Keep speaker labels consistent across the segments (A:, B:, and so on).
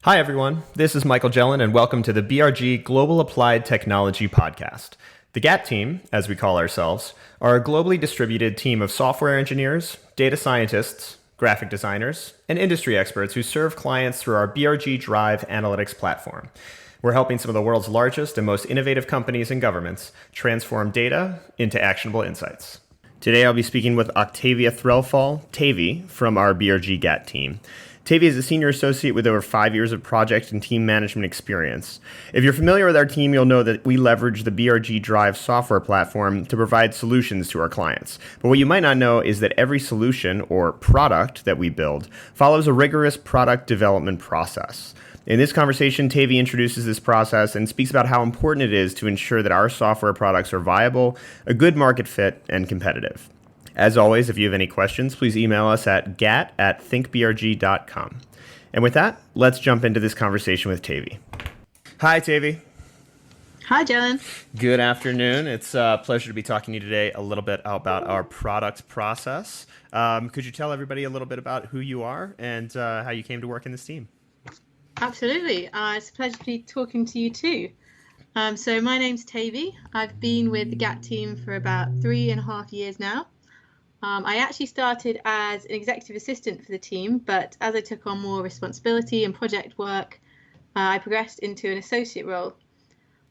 A: Hi, everyone. This is Michael Jellin, and welcome to the BRG Global Applied Technology Podcast. The GAT team, as we call ourselves, are a globally distributed team of software engineers, data scientists, graphic designers, and industry experts who serve clients through our BRG Drive analytics platform. We're helping some of the world's largest and most innovative companies and governments transform data into actionable insights. Today, I'll be speaking with Octavia Threlfall, Tavi, from our BRG GAT team. Tavi is a senior associate with over 5 years of project and team management experience. If you're familiar with our team, you'll know that we leverage the BRG Drive software platform to provide solutions to our clients. But what you might not know is that every solution or product that we build follows a rigorous product development process. In this conversation, Tavi introduces this process and speaks about how important it is to ensure that our software products are viable, a good market fit, and competitive. As always, if you have any questions, please email us at gat@thinkbrg.com. And with that, let's jump into this conversation with Tavi. Hi, Tavi.
B: Hi, Jellin.
A: Good afternoon. It's a pleasure to be talking to you today a little bit about our product process. Could you tell everybody a little bit about who you are and how you came to work in this team?
B: Absolutely. It's a pleasure to be talking to you too. So my name's Tavi. I've been with the GAT team for about 3.5 years now. I actually started as an executive assistant for the team, but as I took on more responsibility and project work, I progressed into an associate role.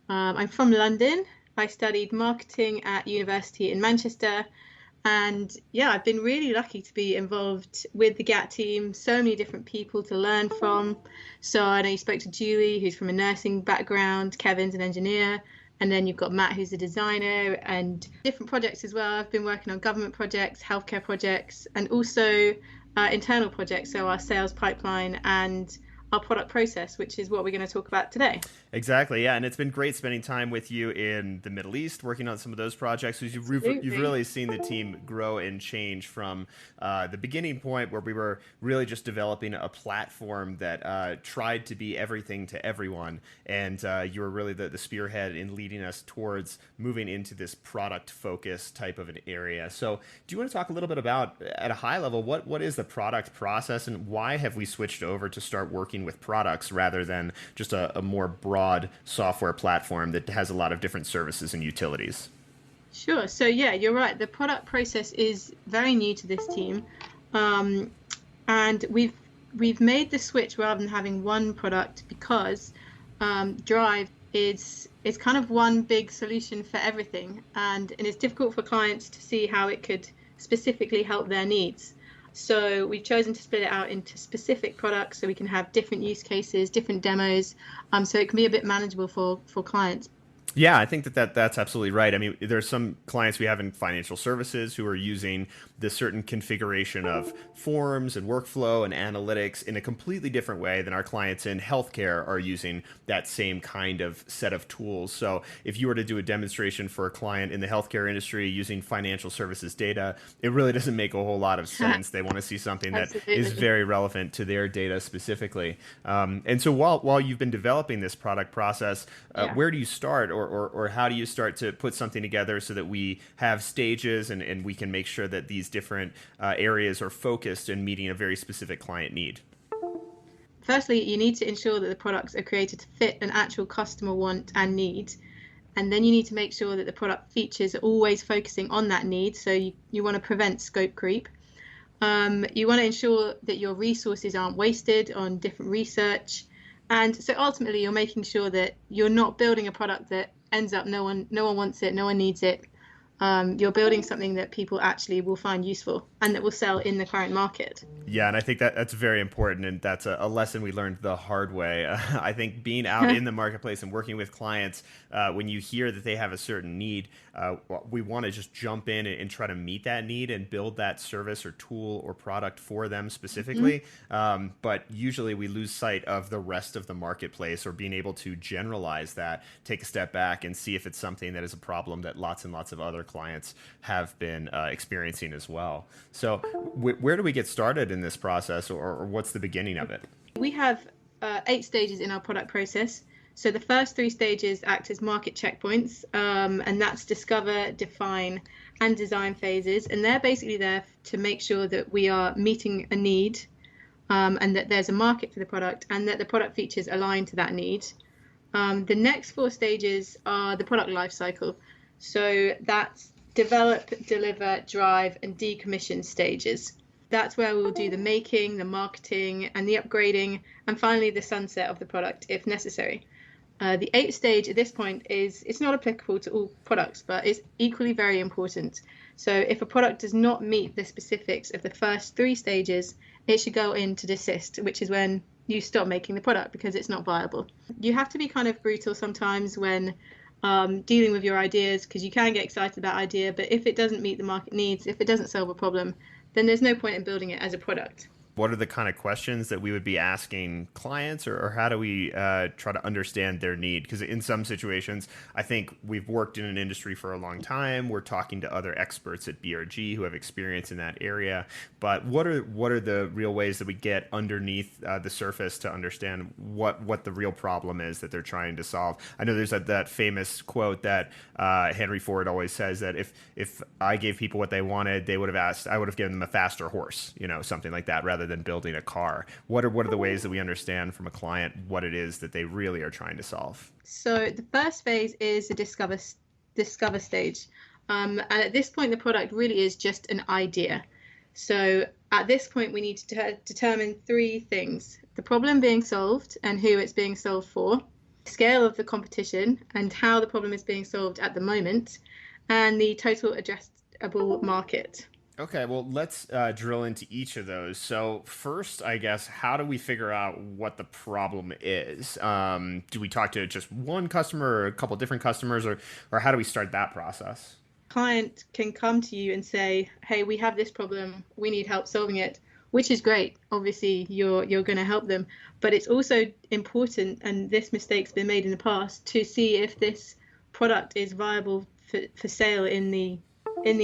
B: I'm from London. I studied marketing at university in Manchester. And yeah, I've been really lucky to be involved with the GAT team, so many different people to learn from. So I know you spoke to Julie, who's from a nursing background, Kevin's an engineer, and then you've got Matt, who's a designer, and different projects as well. I've been working on government projects, healthcare projects, and also internal projects, so our sales pipeline and our product process, which is what we're going to talk about today.
A: Exactly, yeah, and it's been great spending time with you in the Middle East, working on some of those projects. You've really seen the team grow and change from the beginning point where we were really just developing a platform that tried to be everything to everyone, and you were really the spearhead in leading us towards moving into this product focus type of an area. So do you want to talk a little bit about, at a high level, what is the product process and why have we switched over to start working with products rather than just a more broad software platform that has a lot of different services and utilities?
B: Sure. So yeah, you're right. The product process is very new to this team, and we've made the switch rather than having one product because Drive is kind of one big solution for everything, and it's difficult for clients to see how it could specifically help their needs. So we've chosen to split it out into specific products so we can have different use cases, different demos, so it can be a bit manageable for clients.
A: Yeah, I think that's absolutely right. I mean, there's some clients we have in financial services who are using this certain configuration of forms and workflow and analytics in a completely different way than our clients in healthcare are using that same kind of set of tools. So if you were to do a demonstration for a client in the healthcare industry using financial services data, it really doesn't make a whole lot of sense. They want to see something that is very relevant to their data specifically. And so while you've been developing this product process, where do you start, or how do you start to put something together so that we have stages and we can make sure that these different areas are focused and meeting a very specific client need?
B: Firstly, you need to ensure that the products are created to fit an actual customer want and need. And then you need to make sure that the product features are always focusing on that need. So you want to prevent scope creep. You want to ensure that your resources aren't wasted on different research. And so ultimately, you're making sure that you're not building a product that ends up no one wants it, no one needs it. You're building something that people actually will find useful and that will sell in the current market.
A: Yeah, and I think that's very important, and that's a lesson we learned the hard way. I think being out in the marketplace and working with clients, when you hear that they have a certain need, we want to just jump in and try to meet that need and build that service or tool or product for them specifically. But usually we lose sight of the rest of the marketplace, or being able to generalize that, take a step back and see if it's something that is a problem that lots and lots of other clients have been experiencing as well. So where do we get started in this process, or what's the beginning of it?
B: We have 8 stages in our product process. So the first 3 stages act as market checkpoints, and that's discover, define, and design phases. And they're basically there to make sure that we are meeting a need and that there's a market for the product and that the product features align to that need. The next four stages are the product life cycle. So that's develop, deliver, drive, and decommission stages. That's where we'll do the making, the marketing, and the upgrading, and finally the sunset of the product if necessary. The eighth stage at this point it's not applicable to all products, but it's equally very important. So if a product does not meet the specifics of the first three stages, it should go into desist, which is when you stop making the product because it's not viable. You have to be kind of brutal sometimes when dealing with your ideas, because you can get excited about idea, but if it doesn't meet the market needs, if it doesn't solve a problem, then there's no point in building it as a product.
A: What are the kind of questions that we would be asking clients, or how do we try to understand their need? Because in some situations, I think we've worked in an industry for a long time. We're talking to other experts at BRG who have experience in that area. But what are the real ways that we get underneath the surface to understand what the real problem is that they're trying to solve? I know there's that famous quote that Henry Ford always says, that if I gave people what they wanted, I would have given them a faster horse, something like that, rather than building a car. What are the ways that we understand from a client what it is that they really are trying to solve?
B: So the first phase is the discover stage. And at this point, the product really is just an idea. So at this point, we need to determine three things: the problem being solved and who it's being solved for, the scale of the competition and how the problem is being solved at the moment, and the total addressable market.
A: Okay, well, let's drill into each of those. So first, I guess, how do we figure out what the problem is? Do we talk to just one customer or a couple different customers, or how do we start that process?
B: Client can come to you and say, hey, we have this problem, we need help solving it, which is great. Obviously, you're going to help them. But it's also important, and this mistake's been made in the past, to see if this product is viable for sale in the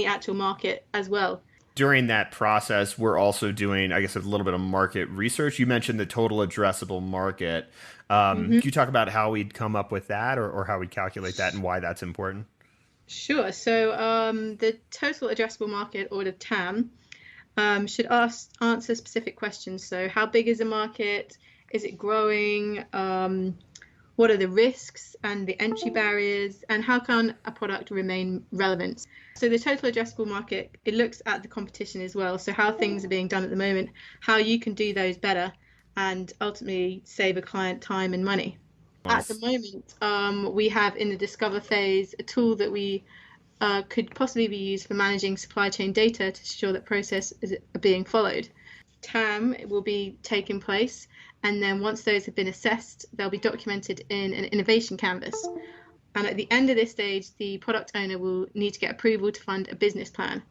B: actual market as well.
A: During that process, we're also doing, I guess, a little bit of market research. You mentioned the total addressable market. Can you talk about how we'd come up with that, or how we'd calculate that and why that's important?
B: Sure. So the total addressable market, or the TAM, should answer specific questions. So how big is the market? Is it growing? What are the risks and the entry barriers, and how can a product remain relevant? So the total addressable market, it looks at the competition as well. So how things are being done at the moment, how you can do those better, and ultimately save a client time and money. Nice. At the moment, we have in the discover phase a tool that we could possibly be used for managing supply chain data to ensure that processes are being followed. TAM will be taking place, and then once those have been assessed, they'll be documented in an innovation canvas. And at the end of this stage, the product owner will need to get approval to fund a business plan.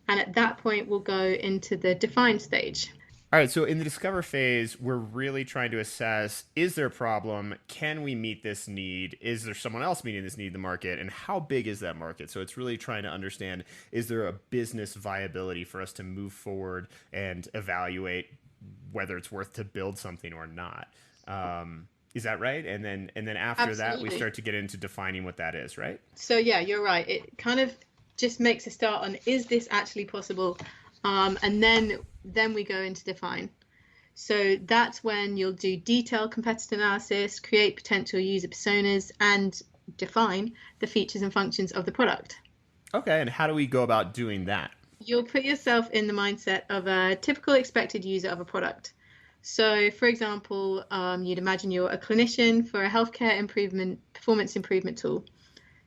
B: And at that point, we'll go into the define stage.
A: All right, so in the discover phase, we're really trying to assess, is there a problem? Can we meet this need? Is there someone else meeting this need in the market? And how big is that market? So it's really trying to understand, is there a business viability for us to move forward and evaluate whether it's worth to build something or not? Is that right? And then after
B: Absolutely.
A: that, we start to get into defining what that is, right?
B: So yeah, you're right. It kind of just makes a start on, is this actually possible? And then we go into define. So that's when you'll do detailed competitor analysis, create potential user personas, and define the features and functions of the product.
A: Okay, and how do we go about doing that?
B: You'll put yourself in the mindset of a typical expected user of a product. So, for example, you'd imagine you're a clinician for a healthcare performance improvement tool.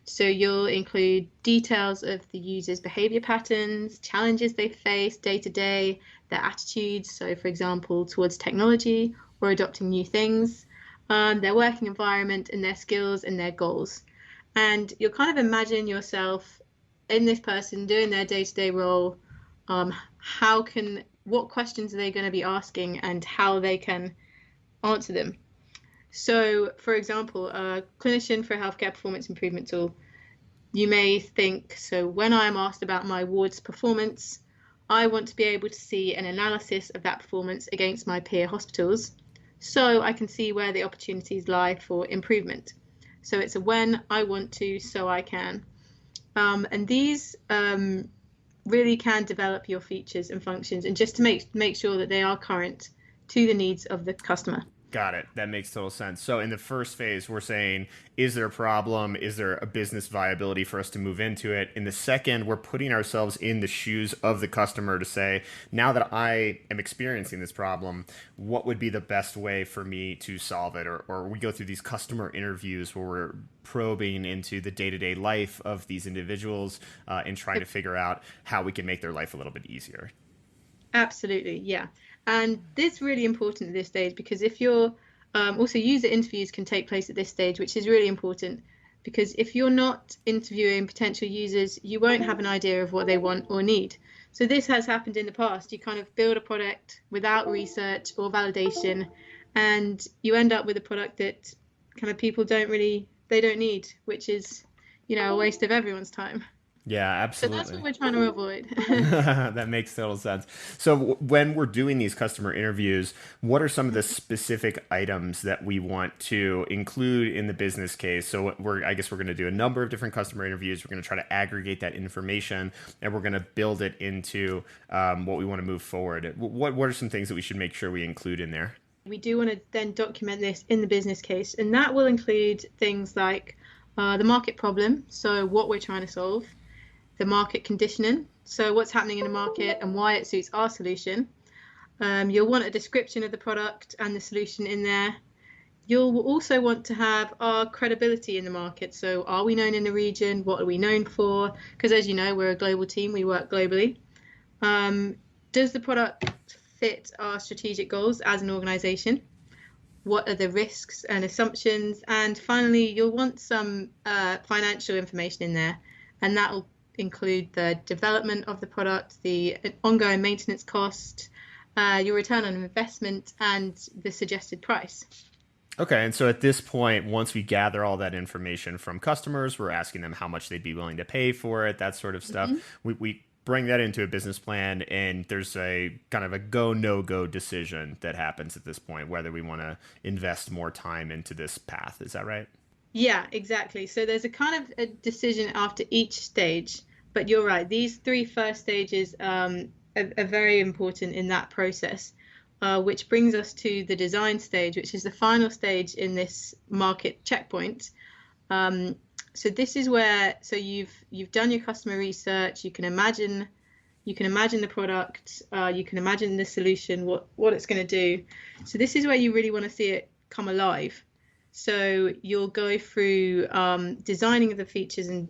B: So you'll include details of the user's behavior patterns, challenges they face day to day, their attitudes, so for example, towards technology or adopting new things, their working environment and their skills and their goals. And you'll kind of imagine yourself in this person doing their day-to-day role. What questions are they going to be asking and how they can answer them. So, for example, a clinician for a healthcare performance improvement tool, you may think, so when I'm asked about my ward's performance, I want to be able to see an analysis of that performance against my peer hospitals, so I can see where the opportunities lie for improvement. So it's a when I want to, so I can. And these really can develop your features and functions, and just to make sure that they are current to the needs of the customer.
A: Got it. That makes total sense. So in the first phase, we're saying, is there a problem? Is there a business viability for us to move into it? In the second, we're putting ourselves in the shoes of the customer to say, now that I am experiencing this problem, what would be the best way for me to solve it? Or we go through these customer interviews where we're probing into the day-to-day life of these individuals and trying to figure out how we can make their life a little bit easier.
B: Absolutely, yeah. And this is really important at this stage because if you're also user interviews can take place at this stage, which is really important because if you're not interviewing potential users, you won't have an idea of what they want or need. So this has happened in the past. You kind of build a product without research or validation, and you end up with a product that kind of people don't need, which is, a waste of everyone's time.
A: Yeah,
B: So that's
A: absolutely.
B: what we're trying to avoid.
A: That makes total sense. So when we're doing these customer interviews, what are some of the specific items that we want to include in the business case? So I guess we're going to do a number of different customer interviews. We're going to try to aggregate that information, and we're going to build it into what we want to move forward. What are some things that we should make sure we include in there?
B: We do want to then document this in the business case, and that will include things like the market problem, so what we're trying to solve, the market conditioning, so what's happening in the market and why it suits our solution. You'll want a description of the product and the solution in there. You'll also want to have our credibility in the market. So are we known in the region? What are we known for? Because as you know, we're a global team. We work globally. Does the product fit our strategic goals as an organization? What are the risks and assumptions? And finally, you'll want some financial information in there, and that will include the development of the product, the ongoing maintenance cost, your return on investment, and the suggested price.
A: Okay, and so at this point, once we gather all that information from customers, we're asking them how much they'd be willing to pay for it, that sort of stuff. We bring that into a business plan, and there's a kind of a go, no-go decision that happens at this point, whether we want to invest more time into this path. Is that right?
B: Yeah, exactly. So there's a kind of a decision after each stage, but you're right. These three first stages are very important in that process, which brings us to the design stage, which is the final stage in this market checkpoint. So this is where you've done your customer research. You can imagine the product. You can imagine the solution, what it's going to do. So this is where you really want to see it come alive. So you'll go through designing the features and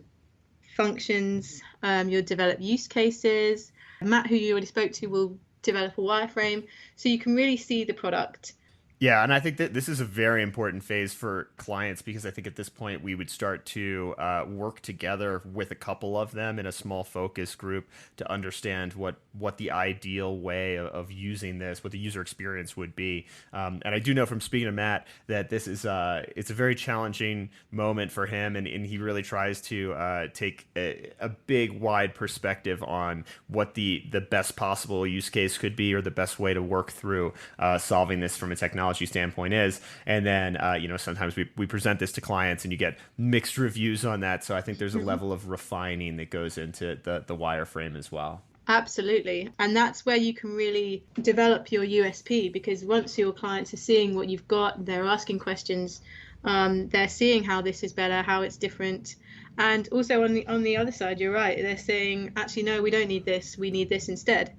B: functions. You'll develop use cases. Matt, who you already spoke to, will develop a wireframe so you can really see the product.
A: Yeah, and I think that this is a very important phase for clients because I think at this point we would start to work together with a couple of them in a small focus group to understand what the ideal way of using this, what the user experience would be. And I do know from speaking to Matt that this is it's a very challenging moment for him, and he really tries to take a big, wide perspective on what the best possible use case could be or the best way to work through solving this from a technology standpoint is. And then sometimes we present this to clients and you get mixed reviews on that, so I think there's a level of refining that goes into the wireframe as well.
B: Absolutely. And that's where you can really develop your USP, because once your clients are seeing what you've got, they're asking questions, they're seeing how this is better, how it's different. And also on the other side, you're right, they're saying, actually, no, we don't need this, we need this instead.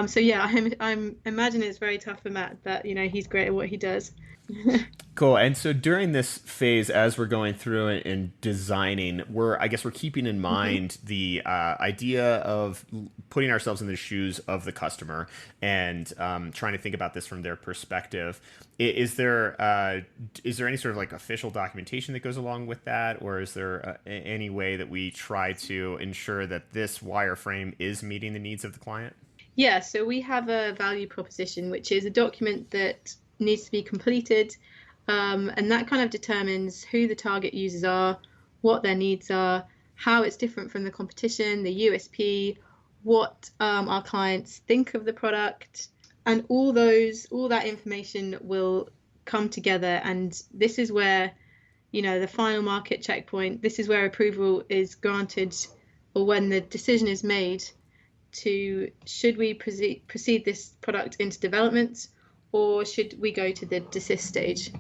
B: So yeah, I'm imagining it's very tough for Matt, but he's great at what he does.
A: Cool. And so during this phase, as we're going through and designing, we're keeping in mind the idea of putting ourselves in the shoes of the customer and trying to think about this from their perspective. Is there any sort of like official documentation that goes along with that, or is there any way that we try to ensure that this wireframe is meeting the needs of the client?
B: Yeah, so we have a value proposition, which is a document that needs to be completed, and that kind of determines who the target users are, what their needs are, how it's different from the competition, the USP, what our clients think of the product, and all that information will come together. And this is where, the final market checkpoint, this is where approval is granted, or when the decision is made to should we proceed this product into development, or should we go to the desist stage?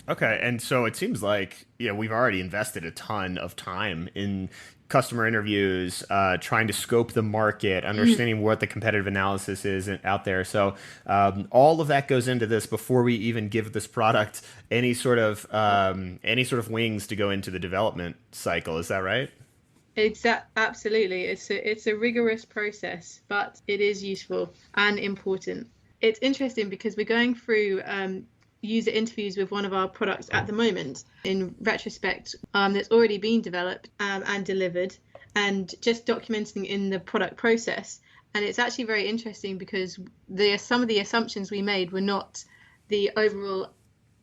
A: Okay, and so it seems like we've already invested a ton of time in customer interviews, trying to scope the market, understanding what the competitive analysis is out there. So all of that goes into this before we even give this product any sort of wings to go into the development cycle. Is that right?
B: Absolutely. It's a rigorous process, but it is useful and important. It's interesting because we're going through user interviews with one of our products at the moment in retrospect, that's already been developed and delivered, and just documenting in the product process. And it's actually very interesting because some of the assumptions we made were not the overall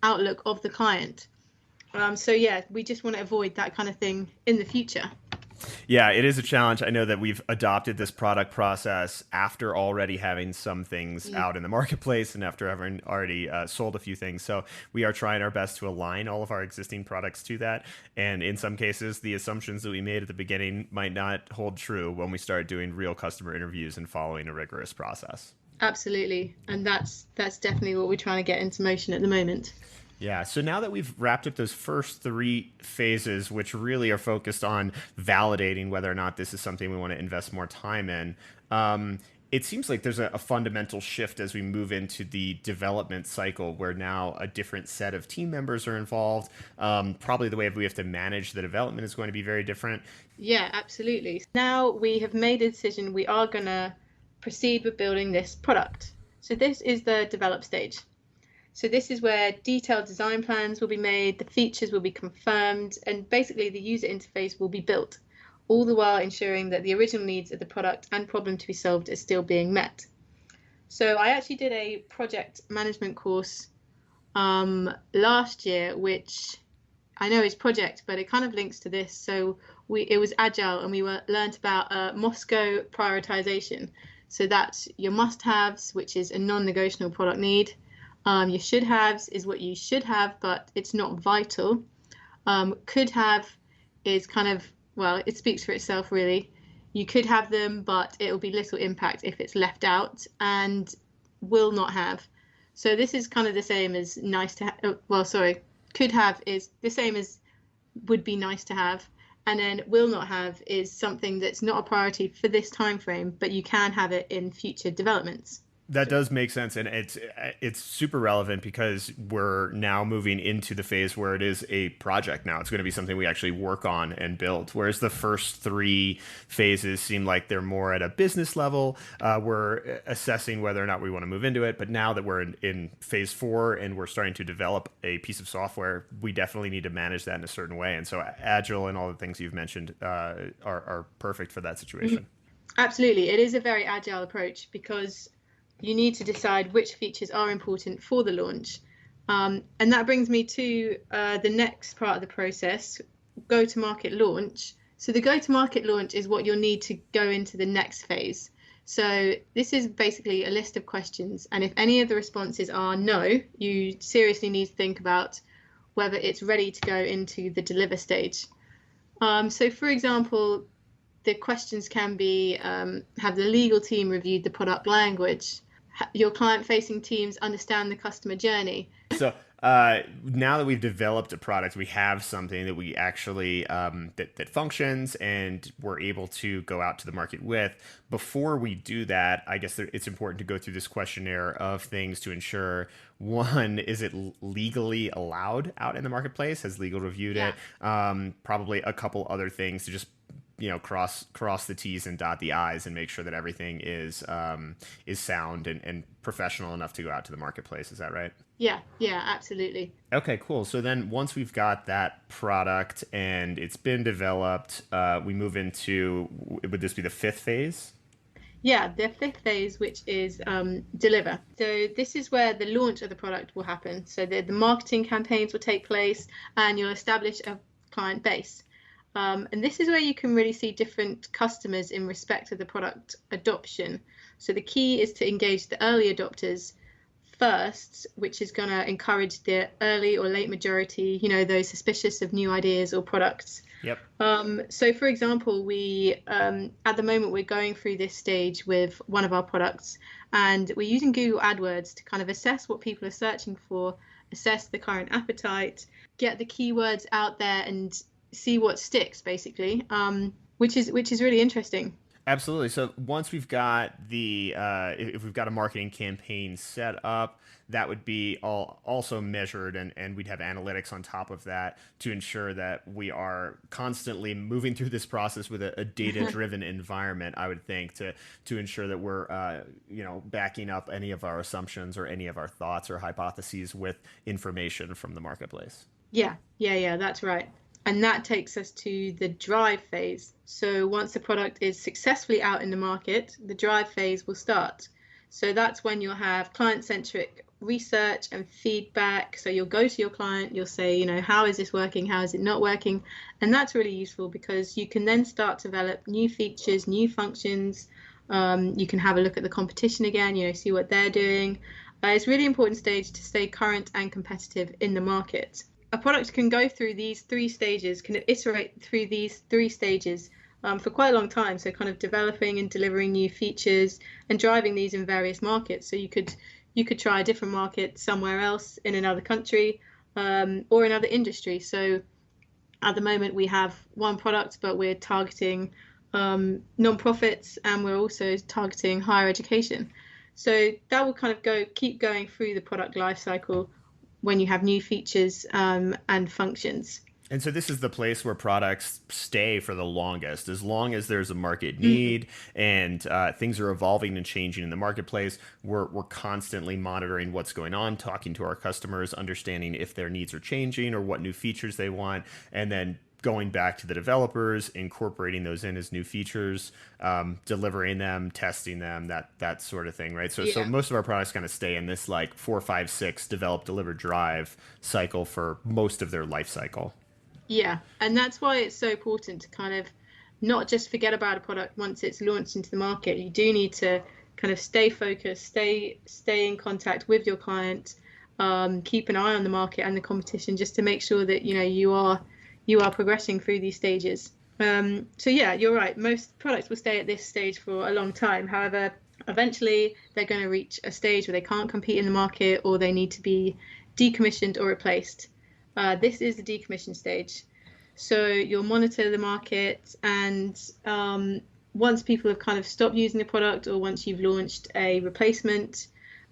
B: outlook of the client. So yeah, we just want to avoid that kind of thing in the future.
A: Yeah, it is a challenge. I know that we've adopted this product process after already having some things out in the marketplace and after having already sold a few things. So we are trying our best to align all of our existing products to that. And in some cases, the assumptions that we made at the beginning might not hold true when we start doing real customer interviews and following a rigorous process.
B: Absolutely. And that's definitely what we're trying to get into motion at the moment.
A: Yeah, so now that we've wrapped up those first three phases, which really are focused on validating whether or not this is something we want to invest more time in, it seems like there's a fundamental shift as we move into the development cycle where now a different set of team members are involved. Probably the way we have to manage the development is going to be very different.
B: Yeah, absolutely. Now we have made a decision. We are going to proceed with building this product. So this is the develop stage. So this is where detailed design plans will be made, the features will be confirmed, and basically the user interface will be built, all the while ensuring that the original needs of the product and problem to be solved is still being met. So I actually did a project management course last year, which I know is project, but it kind of links to this. So it was agile, and we learned about Moscow prioritization. So that's your must-haves, which is a non-negotiable product need. Your should-haves is what you should have, but it's not vital. Could-have is kind of, well, it speaks for itself, really. You could have them, but it will be little impact if it's left out. And will not have. So this is kind of the same as nice to have. Could have is the same as would be nice to have. And then will not have is something that's not a priority for this time frame, but you can have it in future developments.
A: That does make sense, and it's super relevant because we're now moving into the phase where it is a project now. It's going to be something we actually work on and build, whereas the first three phases seem like they're more at a business level. We're assessing whether or not we want to move into it, but now that we're in phase 4 and we're starting to develop a piece of software, we definitely need to manage that in a certain way. And so Agile and all the things you've mentioned are perfect for that situation.
B: Absolutely. It is a very agile approach because you need to decide which features are important for the launch. And that brings me to the next part of the process, go-to-market launch. So the go-to-market launch is what you'll need to go into the next phase. So this is basically a list of questions. And if any of the responses are no, you seriously need to think about whether it's ready to go into the deliver stage. So for example, the questions can be, have the legal team reviewed the product language? Your client-facing teams understand the customer journey?
A: So now that we've developed a product, we have something that we actually that functions and we're able to go out to the market with. Before we do that, I guess it's important to go through this questionnaire of things to ensure, one, is it legally allowed out in the marketplace? Has legal reviewed it? Probably a couple other things to just cross the T's and dot the I's and make sure that everything is sound and professional enough to go out to the marketplace. Is that right?
B: Yeah, absolutely.
A: Okay, cool. So then once we've got that product and it's been developed, we move into, would this be the 5th phase?
B: Yeah, the 5th phase, which is deliver. So this is where the launch of the product will happen. So the marketing campaigns will take place and you'll establish a client base. And this is where you can really see different customers in respect of the product adoption. So the key is to engage the early adopters first, which is going to encourage the early or late majority, those suspicious of new ideas or products.
A: Yep.
B: So for example, we at the moment we're going through this stage with one of our products, And we're using Google AdWords to kind of assess what people are searching for, assess the current appetite, get the keywords out there and see what sticks, basically, which is really interesting.
A: Absolutely. So once we've got if we've got a marketing campaign set up, that would be all also measured, and we'd have analytics on top of that to ensure that we are constantly moving through this process with a data-driven environment. I would think to ensure that we're backing up any of our assumptions or any of our thoughts or hypotheses with information from the marketplace.
B: Yeah, that's right. And that takes us to the drive phase. So once the product is successfully out in the market, the drive phase will start. So that's when you'll have client-centric research and feedback. So you'll go to your client, you'll say, how is this working? How is it not working? And that's really useful because you can then start to develop new features, new functions. You can have a look at the competition again, see what they're doing. It's a really important stage to stay current and competitive in the market. A product can go through these three stages, can iterate through these three stages for quite a long time. So kind of developing and delivering new features and driving these in various markets. So you could try a different market somewhere else in another country or another industry. So at the moment we have one product, but we're targeting non-profits, and we're also targeting higher education. So that will kind of keep going through the product lifecycle when you have new features and functions.
A: And so this is the place where products stay for the longest. As long as there's a market need and things are evolving and changing in the marketplace, we're constantly monitoring what's going on, talking to our customers, understanding if their needs are changing or what new features they want, and then going back to the developers, incorporating those in as new features, delivering them, testing them, that sort of thing, right? So most of our products kind of stay in this like 4, 5, 6 develop, deliver, drive cycle for most of their life cycle.
B: Yeah, and that's why it's so important to kind of not just forget about a product once it's launched into the market. You do need to kind of stay focused, stay in contact with your client, keep an eye on the market and the competition, just to make sure that you are progressing through these stages. So yeah, you're right. Most products will stay at this stage for a long time. However, eventually they're going to reach a stage where they can't compete in the market or they need to be decommissioned or replaced. This is the decommission stage. So you'll monitor the market, and once people have kind of stopped using the product, or once you've launched a replacement,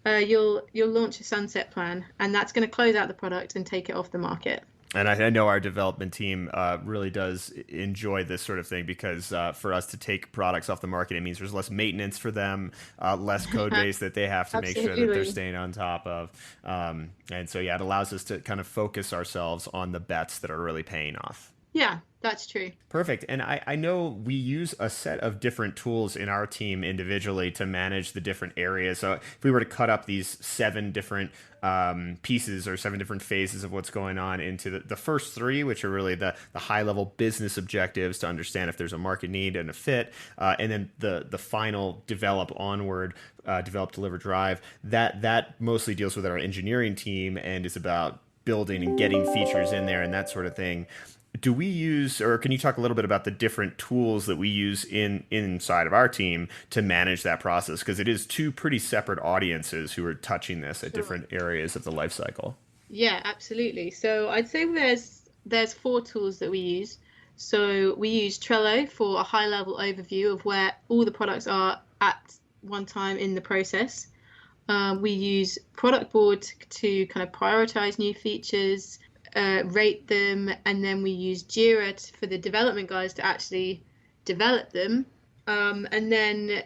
B: you'll launch a sunset plan, and that's going to close out the product and take it off the market.
A: And I know our development team really does enjoy this sort of thing because for us to take products off the market, it means there's less maintenance for them, less code base that they have to make sure that they're staying on top of. And so, yeah, it allows us to kind of focus ourselves on the bets that are really paying off.
B: Yeah, that's true.
A: Perfect. And I know we use a set of different tools in our team individually to manage the different areas. So if we were to cut up these 7 different pieces or 7 different phases of what's going on into the first 3, which are really the high level business objectives to understand if there's a market need and a fit, and then the final develop onward, develop, deliver, drive, that mostly deals with our engineering team and is about building and getting features in there and that sort of thing. Do we use, or can you talk a little bit about the different tools that we use inside of our team to manage that process? Because it is 2 pretty separate audiences who are touching this at different areas of the life cycle.
B: Yeah, absolutely. So I'd say there's 4 tools that we use. So we use Trello for a high level overview of where all the products are at one time in the process. We use Product Board to kind of prioritize new features, rate them, and then we use Jira for the development guys to actually develop them, and then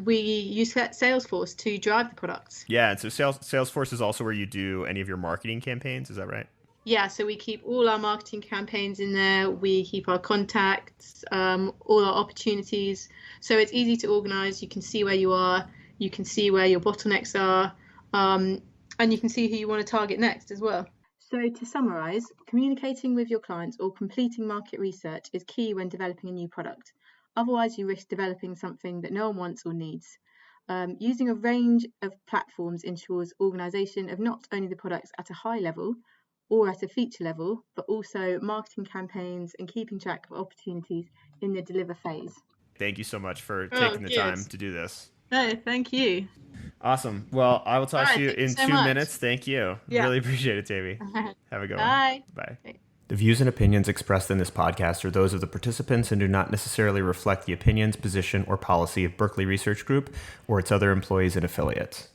B: we use Salesforce to drive the products.
A: Yeah, and so Salesforce is also where you do any of your marketing campaigns, is that right?
B: Yeah, so we keep all our marketing campaigns in there, we keep our contacts, all our opportunities, so it's easy to organize. You can see where you are, you can see where your bottlenecks are, and you can see who you want to target next as well. So to summarize, communicating with your clients or completing market research is key when developing a new product. Otherwise, you risk developing something that no one wants or needs. Using a range of platforms ensures organization of not only the products at a high level or at a feature level, but also marketing campaigns and keeping track of opportunities in the deliver phase.
A: Thank you so much for taking the time to do this.
B: No, thank you.
A: Awesome. Well, I will talk
B: All
A: to
B: right,
A: you
B: thank you
A: in
B: so
A: 2
B: much.
A: minutes. Thank you.
B: Yeah.
A: Really appreciate it, Tavy. Have a good one.
B: Bye.
A: Bye.
B: Bye.
A: The views and opinions expressed in this podcast are those of the participants and do not necessarily reflect the opinions, position, or policy of Berkeley Research Group or its other employees and affiliates.